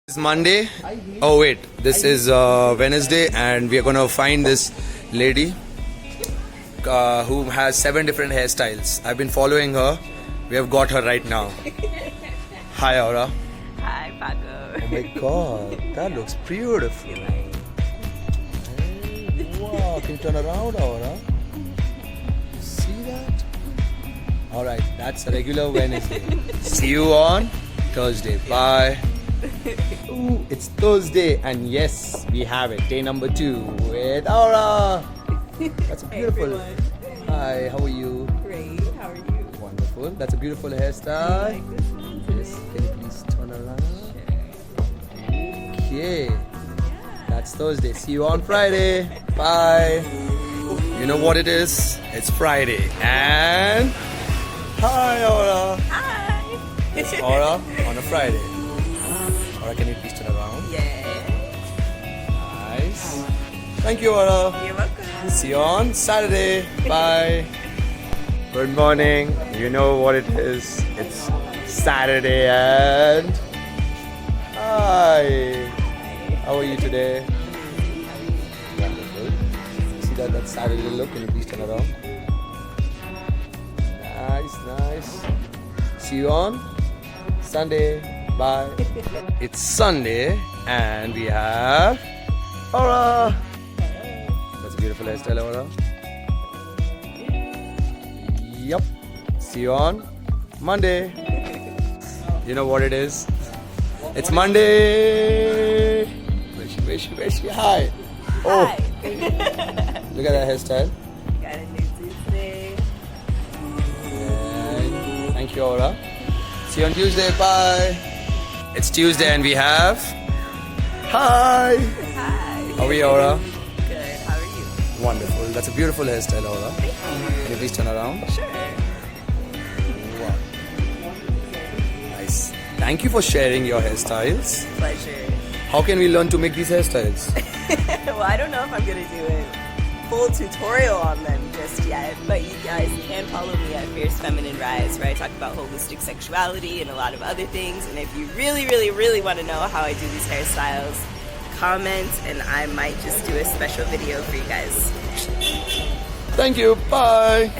It's Monday. Oh wait, this is Wednesday, and we are gonna find this lady who has 7 different hairstyles. I've been following her. We have got her right now. Hi, Aura. Hi, Paco. Oh my God, that looks beautiful. Hey, wow, can you turn around, Aura? You see that? All right, that's a regular Wednesday. See you on Thursday. Bye. Ooh, it's Thursday, and yes, we have it. Day number 2 with Aura. That's a beautiful. Hi, how are you? Great. How are you? Wonderful. That's a beautiful hairstyle. Like this one? Yes, can you please turn around? Okay. That's Thursday. See you on Friday. Bye. You know what it is? It's Friday, and hi, Aura. Hi. It's Aura on a Friday. Aura, can you please turn around? Yeah. Nice. Thank you, Aura. You're welcome. See you on Saturday. Bye. Good morning. You know what it is. It's Saturday, and hi. How are you today? Wonderful. See that Saturday look? Can you please turn around? Nice. See you on Sunday. Bye. It's Sunday, and we have Aura. That's a beautiful hairstyle, Aura. Yup. See you on Monday. You know what it is? It's Monday. Where's she? Hi. Oh. Hi. Look at that hairstyle. Got a new Tuesday. And thank you, Aura. See you on Tuesday. Bye. It's Tuesday, and we have. Hi. Hi. How are you, Aura? Good. How are you? Wonderful. That's a beautiful hairstyle, Aura. Can you please turn around? Sure. Wow. Nice. Thank you for sharing your hairstyles. Pleasure. How can we learn to make these hairstyles? Well, I don't know if I'm going to do a full tutorial on them just yet, but you guys can follow me at Fierce Feminine Rise, where I talk about holistic sexuality and a lot of other things. And if you really want to know how I do these hairstyles, comment, and I might just do a special video for you guys. Thank you. Bye.